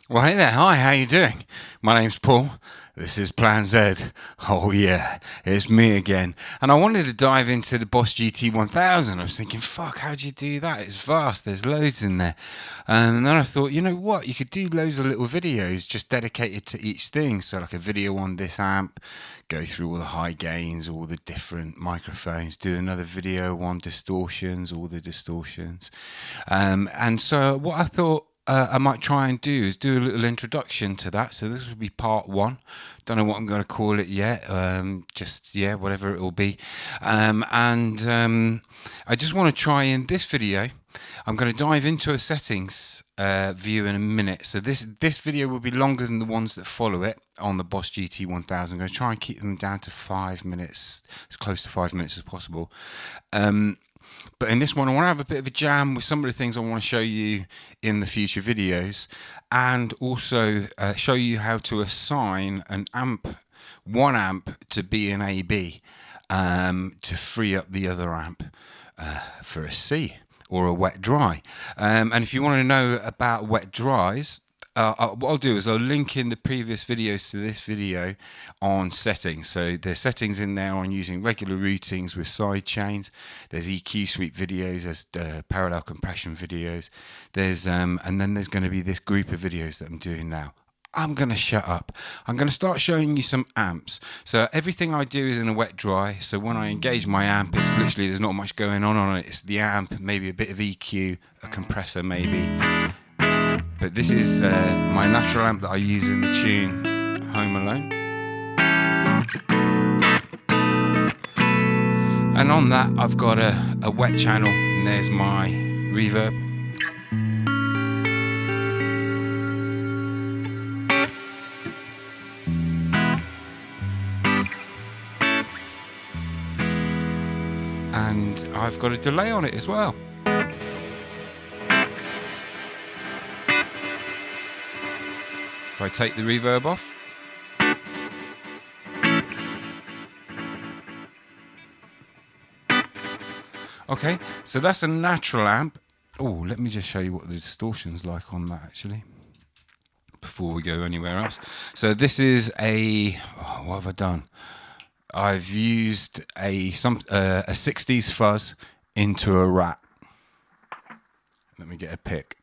Well, hey there. Hi, how you doing? My name's Paul. This is Plan Z. Oh yeah, it's me again. And I wanted to dive into the Boss GT-1000. I was thinking, fuck, how'd you do that? It's vast. There's loads in there. And then I thought, you know what? You could do loads of little videos just dedicated to each thing. So like a video on this amp, go through all the high gains, all the different microphones, do another video on distortions, all the distortions. And so what I thought I might try and do is do a little introduction to that. So this will be part one. Don't know what I'm going to call it yet. Just yeah, whatever it will be. I just want to try in this video. I'm going to dive into a settings view in a minute. So this video will be longer than the ones that follow it on the Boss GT-1000. I'm going to try and keep them down to 5 minutes, as close to 5 minutes as possible. But in this one, I want to have a bit of a jam with some of the things I want to show you in the future videos, and also show you how to assign one amp to be an AB, to free up the other amp for a C or a wet dry. And if you want to know about wet dries, what I'll do is I'll link in the previous videos to this video on settings. So there's settings in there on using regular routings with side chains. There's EQ sweep videos. There's parallel compression videos. There's and then there's going to be this group of videos that I'm doing now. I'm going to shut up. I'm going to start showing you some amps. So everything I do is in a wet dry. So when I engage my amp, it's literally, there's not much going on it. It's the amp, maybe a bit of EQ, a compressor maybe. But this is my natural amp that I use in the tune Home Alone. And on that I've got a wet channel, and there's my reverb. And I've got a delay on it as well. If I take the reverb off, okay, so that's a natural amp. Oh, let me just show you what the distortion's like on that actually, before we go anywhere else. So this is what have I done? I've used a 60s fuzz into a rat. Let me get a pick.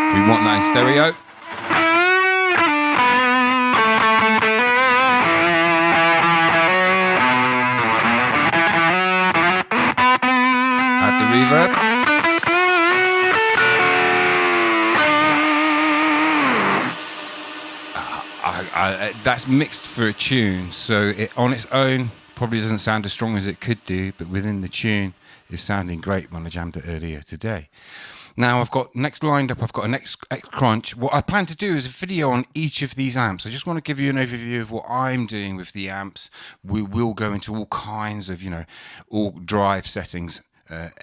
If we want that in stereo. Add the reverb. That's mixed for a tune, so it on its own probably doesn't sound as strong as it could do, but within the tune it's sounding great when I jammed it earlier today. Now I've got next lined up, I've got an X crunch. What I plan to do is a video on each of these amps. I just want to give you an overview of what I'm doing with the amps. We will go into all kinds of, all drive settings,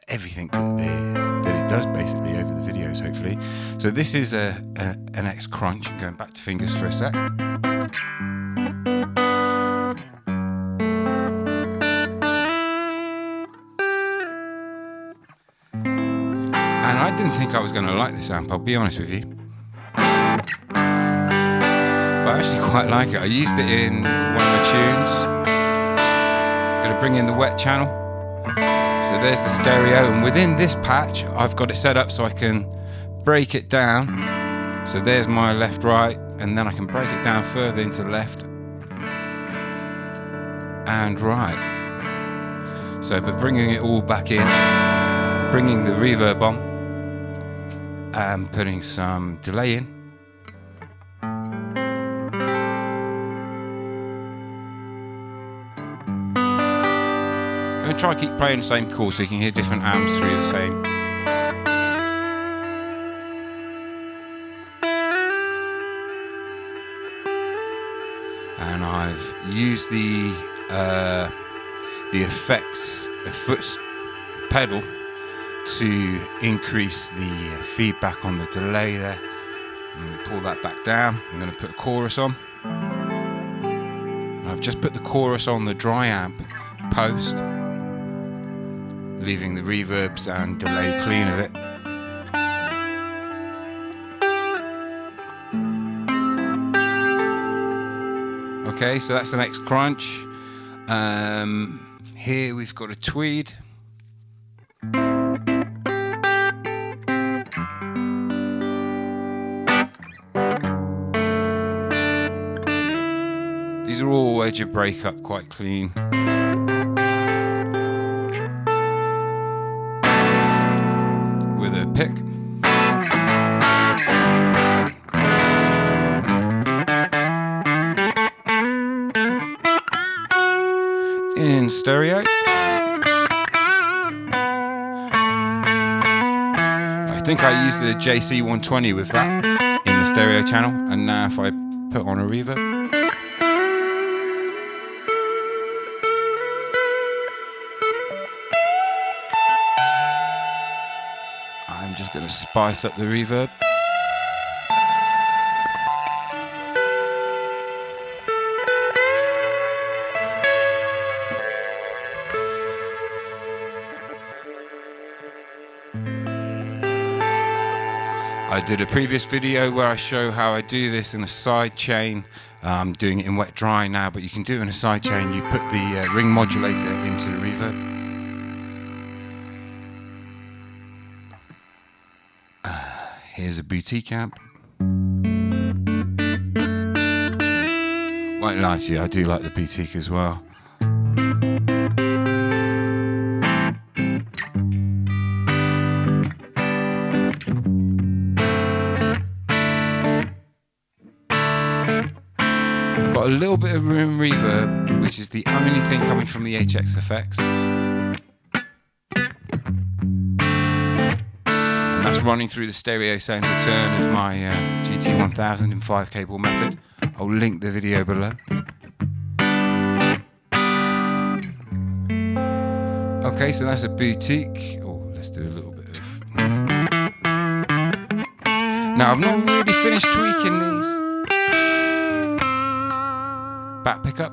everything that it does basically over the videos, hopefully. So this is an X crunch. I'm going back to fingers for a sec. And I didn't think I was going to like this amp, I'll be honest with you. But I actually quite like it. I used it in one of my tunes. Going to bring in the wet channel. So there's the stereo, and within this patch I've got it set up so I can break it down. So there's my left, right, and then I can break it down further into left and right. So but bringing it all back in, bringing the reverb on, and putting some delay in. I'm going to try to keep playing the same chord so you can hear different amps through the same. And I've used the effects foot pedal to increase the feedback on the delay there. I'm going to pull that back down. I'm going to put a chorus on. I've just put the chorus on the dry amp post, leaving the reverbs and delay clean of it. Okay, so that's the next crunch. Here we've got a tweed. These are all edge of breakup, quite clean. With a pick. In stereo. I think I used the JC-120 with that in the stereo channel, and now if I put on a reverb, I'm just going to spice up the reverb. I did a previous video where I show how I do this in a side chain. I'm doing it in wet dry now, but you can do it in a side chain. You put the ring modulator into the reverb. Here's a boutique amp. Won't lie to you, I do like the boutique as well. Got a little bit of room reverb, which is the only thing coming from the HX effects, and that's running through the stereo sound return of my GT-1000 in 5 cable method. I'll link the video below. Okay, so that's a boutique. Oh, let's do a little bit of. Now I've not really finished tweaking these. Back pickup.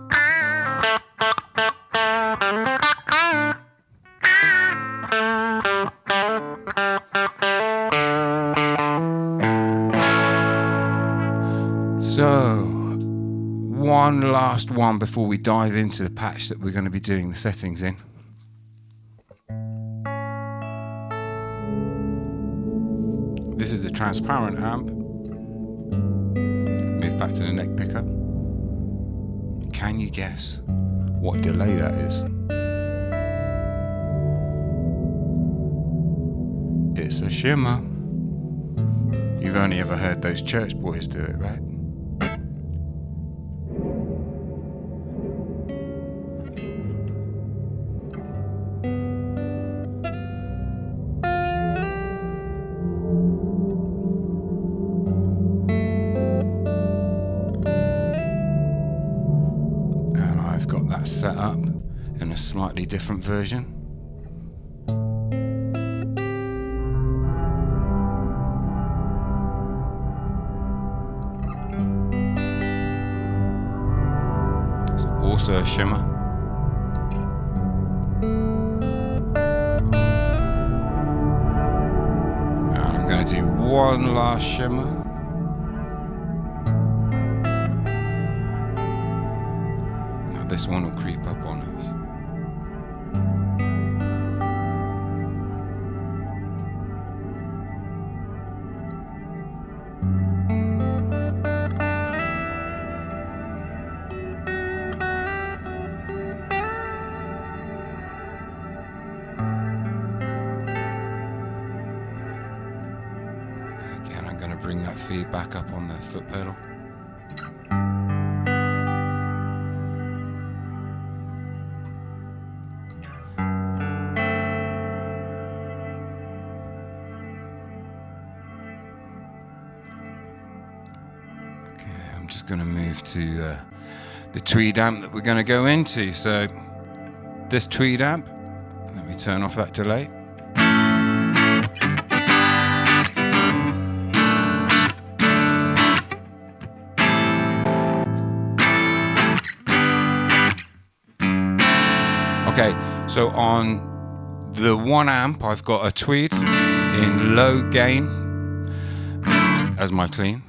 So, one last one before we dive into the patch that we're going to be doing the settings in. This is a transparent amp. Move back to the neck pickup. Can you guess what delay that is? It's a shimmer. You've only ever heard those church boys do it, right? Set up in a slightly different version. It's also a shimmer. And I'm going to do one last shimmer. This one will creep up on us. Again, I'm going to bring that feedback up on the foot pedal. Going to move to the tweed amp that we're going to go into. So this tweed amp, let me turn off that delay. Okay, so on the 1 amp, I've got a tweed in low gain as my clean.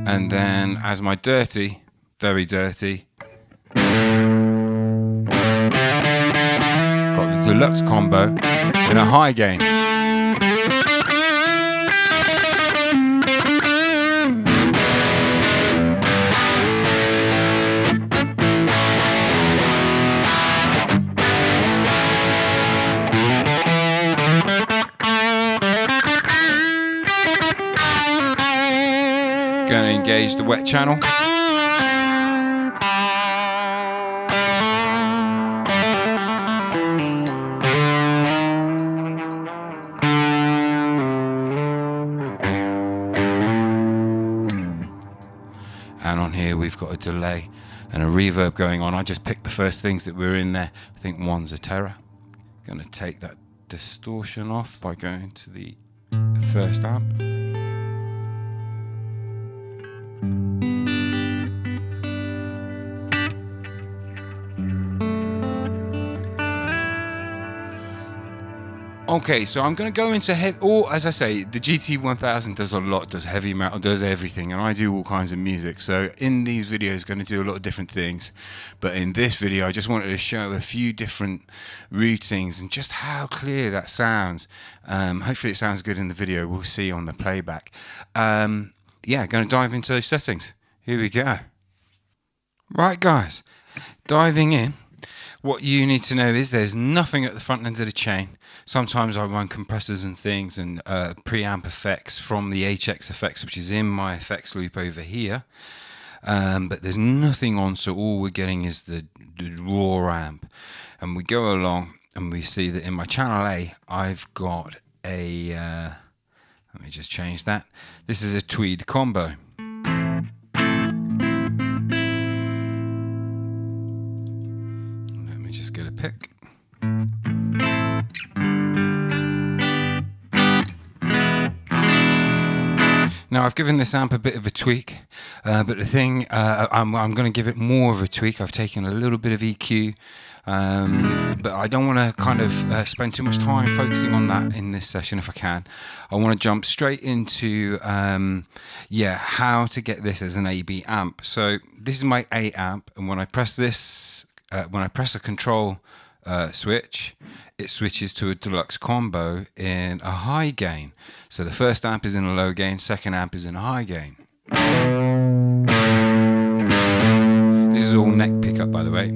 And then as my dirty, very dirty, got the deluxe combo in a high gain. Going to engage the wet channel. And on here we've got a delay and a reverb going on. I just picked the first things that were in there. I think one's a Terror. Going to take that distortion off by going to the first amp. Okay, so I'm going to go into heavy, or as I say, the GT-1000 does a lot, does heavy metal, does everything, and I do all kinds of music. So in these videos, going to do a lot of different things. But in this video, I just wanted to show a few different routines and just how clear that sounds. Hopefully it sounds good in the video. We'll see on the playback. Yeah, going to dive into those settings. Here we go. Right, guys, diving in. What you need to know is there's nothing at the front end of the chain. Sometimes I run compressors and things and preamp effects from the HX effects, which is in my effects loop over here. But there's nothing on, so all we're getting is the raw amp. And we go along and we see that in my channel A, I've got a, let me just change that. This is a tweed combo. Get a pick. Now I've given this amp a bit of a tweak, but the thing, I'm going to give it more of a tweak. I've taken a little bit of EQ, but I don't want to kind of spend too much time focusing on that in this session if I can. I want to jump straight into, yeah, how to get this as an AB amp. So this is my A amp, and when I press this, when I press a control switch, it switches to a deluxe combo in a high gain. So the first amp is in a low gain, second amp is in a high gain. This is all neck pickup, by the way.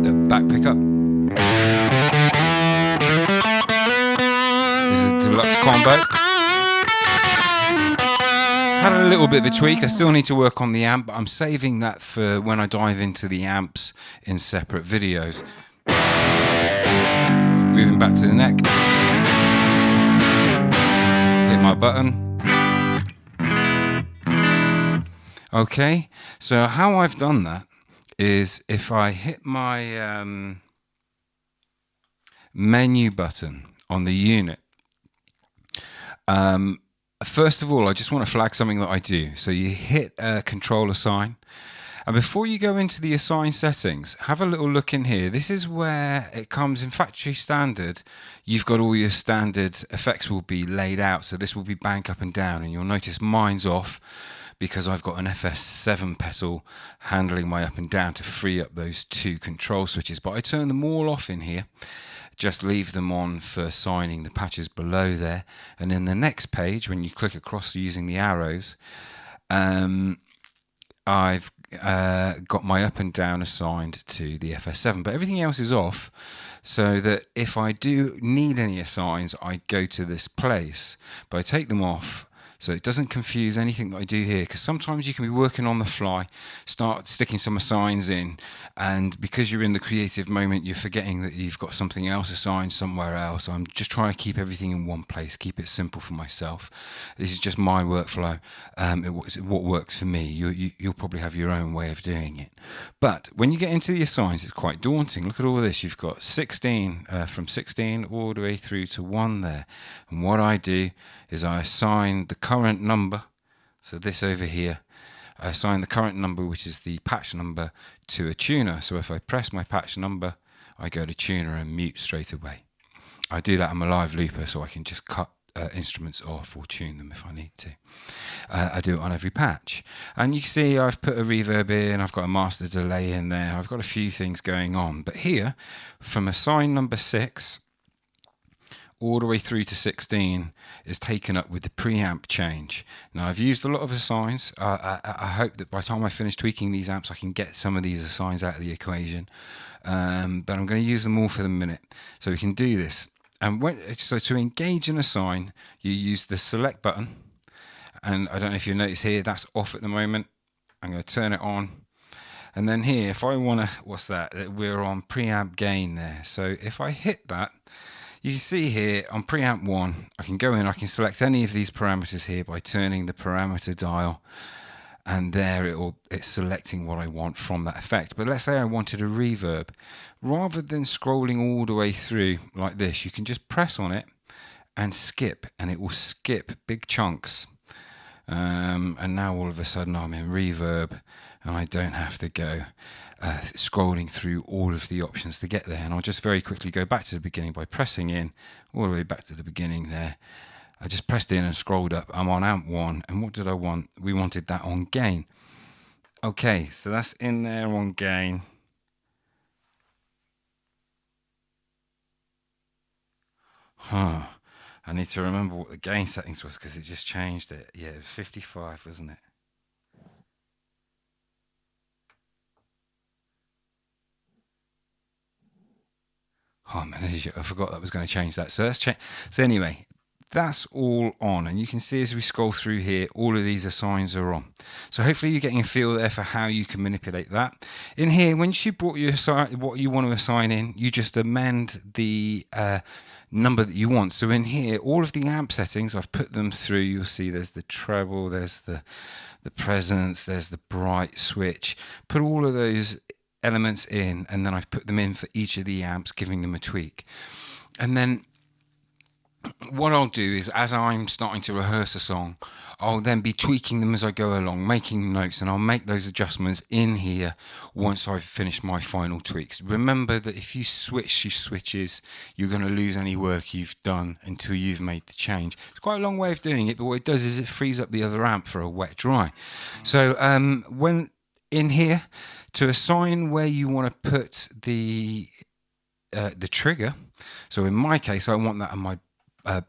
The back pickup. This is a deluxe combo. Had a little bit of a tweak. I still need to work on the amp, but I'm saving that for when I dive into the amps in separate videos. Moving back to the neck. Hit my button. Okay, so how I've done that is if I hit my menu button on the unit, first of all, I just want to flag something that I do. So you hit Control Assign. And before you go into the Assign settings, have a little look in here. This is where it comes in factory standard. You've got all your standard effects will be laid out. So this will be bank up and down. And you'll notice mine's off because I've got an FS7 pedal handling my up and down to free up those two control switches. But I turn them all off in here. Just leave them on for assigning the patches below there. And in the next page, when you click across using the arrows, I've got my up and down assigned to the FS7, but everything else is off, so that if I do need any assigns, I go to this place, but I take them off so it doesn't confuse anything that I do here, because sometimes you can be working on the fly, start sticking some assigns in, and because you're in the creative moment, you're forgetting that you've got something else assigned somewhere else. I'm just trying to keep everything in one place, keep it simple for myself. This is just my workflow. What works for me. You'll probably have your own way of doing it. But when you get into the assigns, it's quite daunting. Look at all this. You've got 16, from 16 all the way through to 1 there. And what I do is I assign the current number, so this over here, I assign the current number, which is the patch number, to a tuner. So if I press my patch number, I go to tuner and mute straight away. I do that on my live looper, so I can just cut instruments off or tune them if I need to. I do it on every patch. And you can see I've put a reverb in, I've got a master delay in there, I've got a few things going on. But here, from assign number 6 all the way through to 16 is taken up with the preamp change. Now I've used a lot of assigns. I hope that by the time I finish tweaking these amps I can get some of these assigns out of the equation. But I'm going to use them all for the minute. So we can do this. And so to engage an assign, you use the select button. And I don't know if you notice here, that's off at the moment. I'm going to turn it on. And then here, if I want to, what's that? We're on preamp gain there. So if I hit that, you see here on preamp 1, I can go in, I can select any of these parameters here by turning the parameter dial, and there it's selecting what I want from that effect. But let's say I wanted a reverb. Rather than scrolling all the way through like this, you can just press on it and skip, and it will skip big chunks. And now all of a sudden I'm in reverb, and I don't have to go scrolling through all of the options to get there. And I'll just very quickly go back to the beginning by pressing in all the way back to the beginning there. I just pressed in and scrolled up. I'm on amp 1, and what did I want? We wanted that on gain. Okay, so that's in there on gain. I need to remember what the gain settings was because it just changed it. Yeah, it was 55, wasn't it? Oh man, I forgot that was going to change that. So let's change. So anyway, that's all on, and you can see as we scroll through here, all of these assigns are on. So hopefully you're getting a feel there for how you can manipulate that. In here, once you brought your what you want to assign in, you just amend the number that you want. So in here, all of the amp settings, I've put them through. You'll see there's the treble, there's the presence, there's the bright switch. Put all of those elements in, and then I've put them in for each of the amps, giving them a tweak. And then what I'll do is, as I'm starting to rehearse a song, I'll then be tweaking them as I go along, making notes, and I'll make those adjustments in here once I've finished my final tweaks. Remember that if you switch your switches, you're going to lose any work you've done until you've made the change. It's quite a long way of doing it, but what it does is it frees up the other amp for a wet dry. So when in here, to assign where you want to put the trigger, so in my case, I want that on my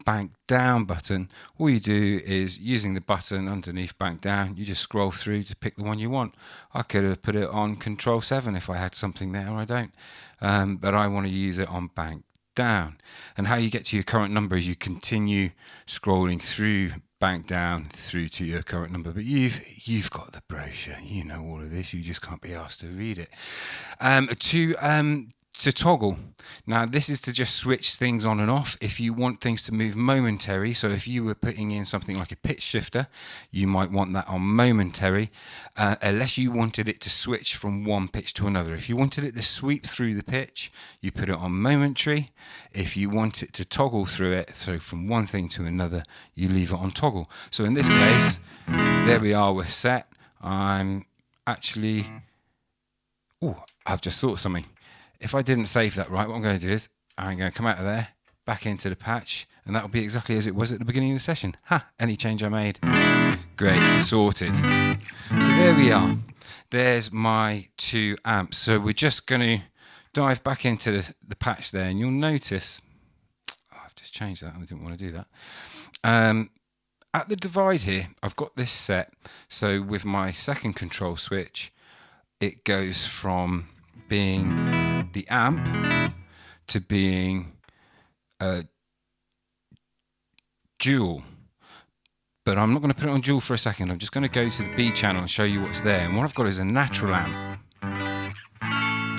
bank down button. All you do is, using the button underneath bank down, you just scroll through to pick the one you want. I could have put it on Control 7 if I had something there, I don't. But I want to use it on bank down. And how you get to your current number is you continue scrolling through bank down through to your current number. But you've got the brochure, you know all of this, you just can't be asked to read it. To toggle. Now this is to just switch things on and off if you want things to move momentary. So if you were putting in something like a pitch shifter, you might want that on momentary, unless you wanted it to switch from one pitch to another. If you wanted it to sweep through the pitch, you put it on momentary. If you want it to toggle through it, so from one thing to another, you leave it on toggle. So in this case, there we are, we're set. I'm actually, I've just thought of something. If I didn't save that right, what I'm going to do is I'm going to come out of there, back into the patch, and that'll be exactly as it was at the beginning of the session. Any change I made. Great, sorted. So there we are. There's my 2 amps. So we're just going to dive back into the patch there, and you'll notice, I've just changed that, I didn't want to do that. At the divide here, I've got this set. So with my second control switch, it goes from being the amp to being dual. But I'm not going to put it on dual for a second. I'm just going to go to the B channel and show you what's there. And what I've got is a natural amp.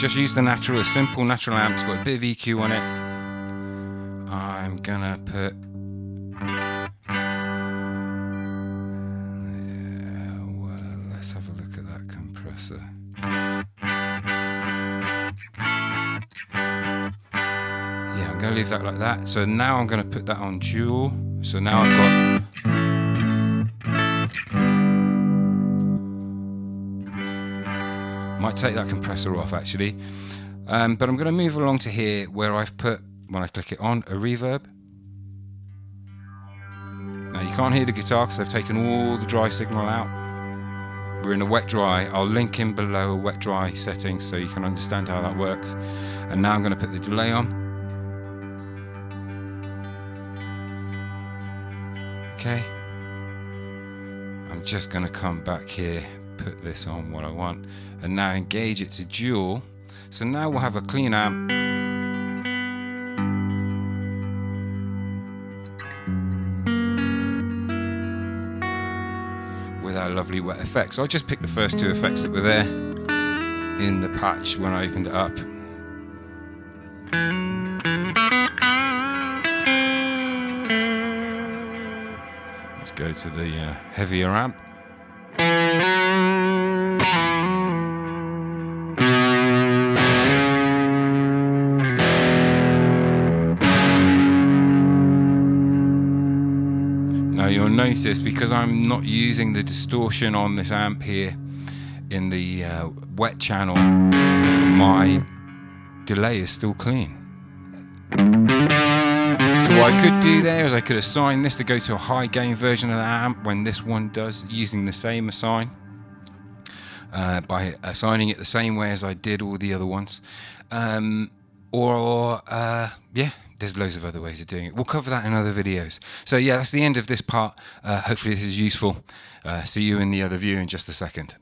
Just use the natural, a simple natural amp. It's got a bit of EQ on it. I'm going to put... let's have a look at that compressor. Yeah, I'm going to leave that like that. So now I'm going to put that on dual. So now I've got... Might take that compressor off actually. But I'm going to move along to here where I've put, when I click it on, a reverb. Now you can't hear the guitar because I've taken all the dry signal out. We're in a wet dry. I'll link in below a wet dry setting so you can understand how that works. And now I'm going to put the delay on. Okay. I'm just going to come back here, put this on what I want, and now engage it to dual. So now we'll have a clean amp. With our lovely wet effects. I'll just pick the first two effects that were there in the patch when I opened it up. Let's go to the heavier amp. Now you'll notice, because I'm not using the distortion on this amp here in the wet channel, my delay is still clean. So what I could do there is I could assign this to go to a high gain version of the amp when this one does, using the same assign, by assigning it the same way as I did all the other ones. Yeah, there's loads of other ways of doing it. We'll cover that in other videos. So yeah, that's the end of this part. Hopefully this is useful. See you in the other view in just a second.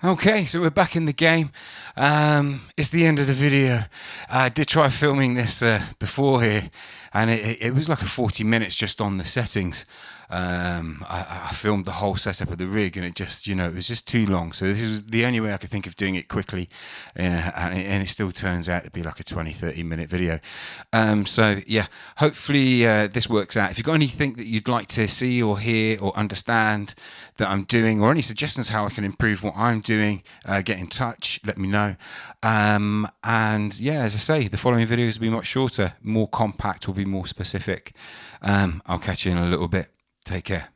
Okay, so we're back in the game. It's the end of the video. I did try filming this before here, and it was like a 40 minutes just on the settings. I filmed the whole setup of the rig, and it just, it was just too long. So this is the only way I could think of doing it quickly, and it still turns out to be like a 20-30 minute video. So yeah, hopefully this works out. If you've got anything that you'd like to see or hear or understand that I'm doing, or any suggestions how I can improve what I'm doing, get in touch, let me know. And yeah, as I say, the following videos will be much shorter, more compact, will be more specific. I'll catch you in a little bit. Take care.